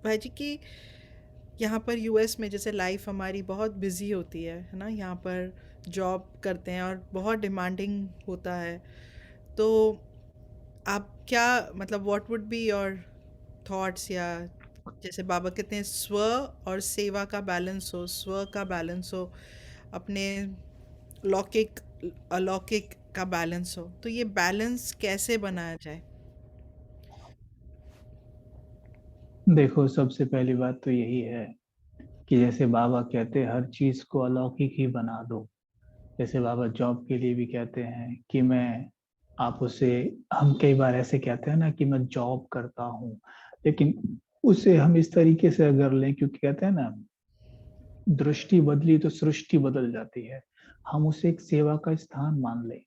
भाई जी कि यहाँ पर यूएस में जैसे लाइफ हमारी बहुत बिजी होती है ना, यहाँ पर जॉब करते हैं और बहुत डिमांडिंग होता है। तो आप क्या मतलब what would be your thoughts, या जैसे बाबा कहते हैं स्व और सेवा का बैलेंस हो, स्व का बैलेंस हो, अपने लौकिक अलौकिक का बैलेंस हो, तो ये बैलेंस कैसे बनाया जाए? देखो, सबसे पहली बात तो यही है कि जैसे बाबा कहते हैं हर चीज को अलौकिक ही बना दो। जैसे बाबा जॉब के लिए भी कहते हैं कि मैं आप उसे हम कई बार ऐसे कहते हैं ना कि मैं जॉब करता हूँ, लेकिन उसे हम इस तरीके से अगर लें, क्योंकि कहते हैं ना, दृष्टि बदली तो सृष्टि बदल जाती है। हम उसे एक सेवा का स्थान मान लें,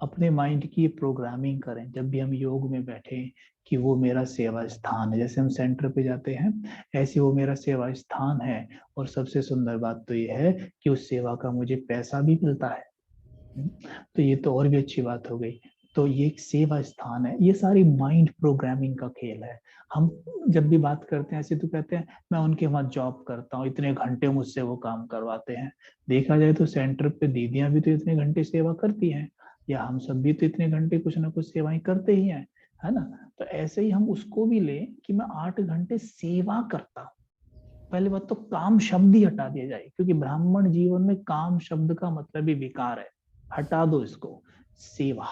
अपने माइंड की प्रोग्रामिंग करें जब भी हम योग में बैठे कि वो मेरा सेवा स्थान है। जैसे हम सेंटर पे जाते हैं, ऐसे वो मेरा सेवा स्थान है। और सबसे सुंदर बात तो ये है कि उस सेवा का मुझे पैसा भी मिलता है। तो ये तो और भी अच्छी बात हो गई। तो ये एक सेवा स्थान है। ये सारी माइंड प्रोग्रामिंग का खेल है। हम जब भी बात करते हैं ऐसे तो कहते हैं मैं उनके वहां जॉब करता हूँ, इतने घंटे मुझसे वो काम करवाते हैं। देखा जाए तो सेंटर पे दीदियां भी तो इतने घंटे सेवा करती हैं, या हम सब भी तो इतने घंटे कुछ ना कुछ सेवाएं करते ही हैं, है ना। तो ऐसे ही हम उसको भी लें कि मैं 8 घंटे सेवा करता हूँ। पहली बात तो काम शब्द ही हटा दिया जाए, क्योंकि ब्राह्मण जीवन में काम शब्द का मतलब ही बेकार है। हटा दो इसको। सेवा,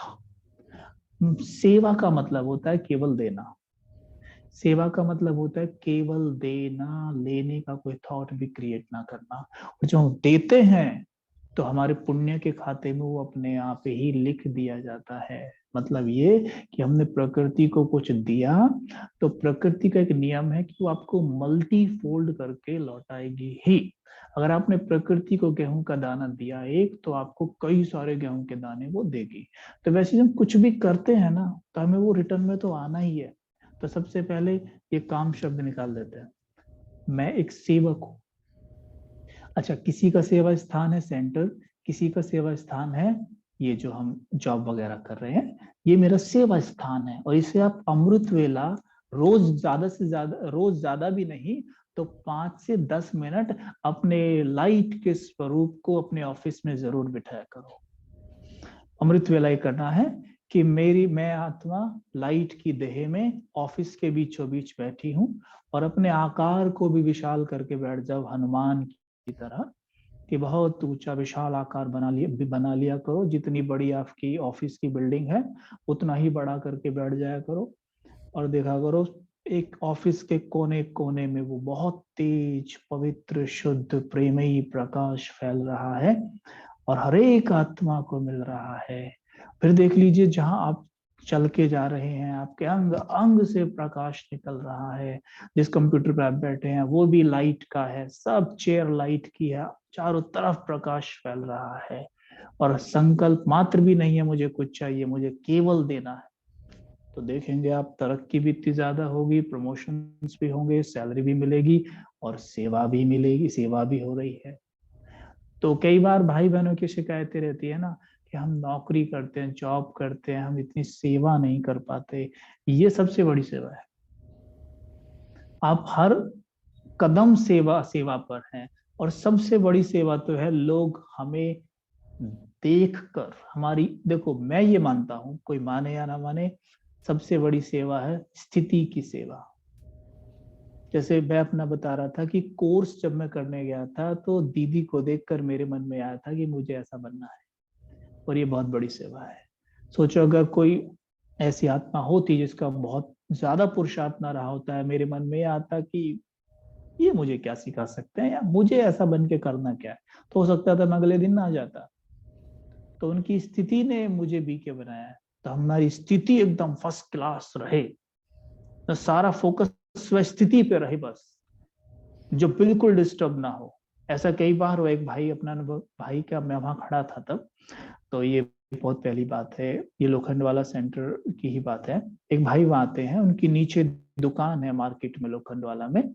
सेवा का मतलब होता है केवल देना। सेवा का मतलब होता है केवल देना, लेने का कोई थॉट भी क्रिएट ना करना। और जो हम देते हैं तो हमारे पुण्य के खाते में वो अपने आप ही लिख दिया जाता है। मतलब ये कि हमने प्रकृति को कुछ दिया, तो प्रकृति का एक नियम है कि वो आपको मल्टी फोल्ड करके लौटाएगी ही। अगर आपने प्रकृति को गेहूं का दाना दिया एक, तो आपको कई सारे गेहूं के दाने वो देगी। तो वैसे जब कुछ भी करते हैं ना, तो हमें वो रिटर्न में तो आना ही है। तो सबसे पहले ये काम शब्द निकाल देते हैं। मैं एक सेवक हूँ। अच्छा, किसी का सेवा स्थान है सेंटर, किसी का सेवा स्थान है ये जो हम जॉब वगैरह कर रहे हैं, ये मेरा सेवा स्थान है। और इसे आप अमृत वेला रोज ज्यादा से ज्यादा, रोज ज्यादा भी नहीं तो 5 से 10 मिनट अपने लाइट के स्वरूप को अपने ऑफिस में जरूर बिठाया करो। अमृत वेला ये करना है कि मेरी मैं आत्मा लाइट की देह में ऑफिस के बीचों बीच बैठी हूँ, और अपने आकार को भी विशाल करके बैठ जाओ हनुमान की तरह, कि बहुत ऊंचा विशाल आकार बना लिया करो। जितनी बड़ी आपकी ऑफिस की बिल्डिंग है उतना ही बड़ा करके बैठ जाया करो। और देखा करो एक ऑफिस के कोने कोने में वो बहुत तेज पवित्र शुद्ध प्रेमयी प्रकाश फैल रहा है, और हर एक आत्मा को मिल रहा है। फिर देख लीजिए जहां आप चल के जा रहे हैं, आपके अंग अंग से प्रकाश निकल रहा है। जिस कंप्यूटर पर आप बैठे हैं वो भी लाइट का है, सब चेयर लाइट की है, चारों तरफ प्रकाश फैल रहा है। और संकल्प मात्र भी नहीं है मुझे कुछ चाहिए, मुझे केवल देना है। तो देखेंगे आप तरक्की भी इतनी ज्यादा होगी, प्रमोशंस भी होंगे, सैलरी भी मिलेगी, और सेवा भी मिलेगी, सेवा भी हो रही है। तो कई बार भाई बहनों की शिकायतें रहती है ना कि हम नौकरी करते हैं, जॉब करते हैं, हम इतनी सेवा नहीं कर पाते। ये सबसे बड़ी सेवा है। आप हर कदम सेवा सेवा पर हैं। और सबसे बड़ी सेवा तो है लोग हमें देख कर हमारी, देखो मैं ये मानता हूं, कोई माने या ना माने, सबसे बड़ी सेवा है स्थिति की सेवा। जैसे मैं अपना बता रहा था कि कोर्स जब मैं करने गया था तो दीदी को देखकर मेरे मन में आया था कि मुझे ऐसा बनना है। और ये बहुत बड़ी सेवा है। सोचो अगर कोई ऐसी आत्मा होती जिसका बहुत ज्यादा पुरुषार्थ ना रहा होता है, मेरे मन में आता कि ये मुझे क्या सिखा सकते हैं, या मुझे ऐसा बन के करना क्या है, तो हो सकता था मैं अगले दिन ना जाता। तो उनकी स्थिति ने मुझे बी के बनाया है। तो हमारी स्थिति एकदम फर्स्ट क्लास रहे, तो सारा फोकस स्वस्थिति पे रहे बस, जो बिल्कुल डिस्टर्ब ना हो। ऐसा कई बार हुआ, एक भाई अपना अनुभव, भाई का मैं वहां खड़ा था तब, तो ये बहुत पहली बात है, ये लोखंड वाला सेंटर की ही बात है। एक भाई वहां आते हैं, उनकी नीचे दुकान है मार्केट में लोखंड वाला में।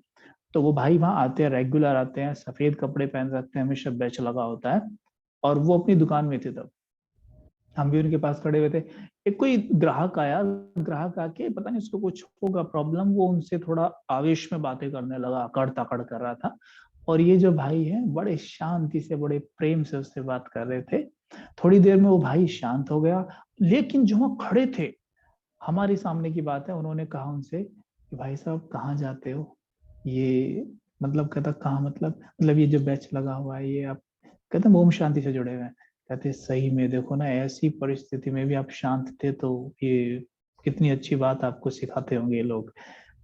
तो वो भाई वहां आते हैं, रेगुलर आते हैं, सफेद कपड़े पहन रखते हैं, हमेशा बैच लगा होता है, और वो अपनी दुकान में थे तब। हम भी उनके पास खड़े हुए थे। एक कोई ग्राहक आया, ग्राहक आके पता नहीं उसको कुछ होगा प्रॉब्लम, वो उनसे थोड़ा आवेश में बातें करने लगा, अकड़ तकड़ कर रहा था। और ये जो भाई है बड़े शांति से बड़े प्रेम से उससे बात कर रहे थे। थोड़ी देर में वो भाई शांत हो गया, लेकिन जो वहां खड़े थे, हमारे सामने की बात है, उन्होंने कहा उनसे कि भाई साहब कहाँ जाते हो, ये मतलब कहता कहाँ, मतलब ये जो बैच लगा हुआ है ये आप, कहते हैं ओम शांति से जुड़े हुए हैं। कहते सही में देखो ना, ऐसी परिस्थिति में भी आप शांत थे, तो ये कितनी अच्छी बात आपको सिखाते होंगे ये लोग।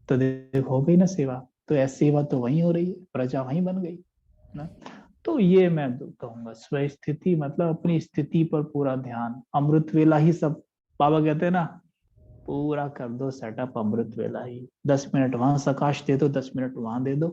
तो देखो हो गई ना सेवा, तो ऐसी सेवा तो वहीं हो रही है, प्रजा वहीं बन गई ना। तो ये मैं कहूंगा स्व स्थिति, मतलब अपनी स्थिति पर पूरा ध्यान, अमृत वेला ही सब, बाबा कहते हैं ना, पूरा कर दो सेटअप अमृत वेला ही। 10 मिनट वहां सकाश दे दो, 10 मिनट वहां दे दो,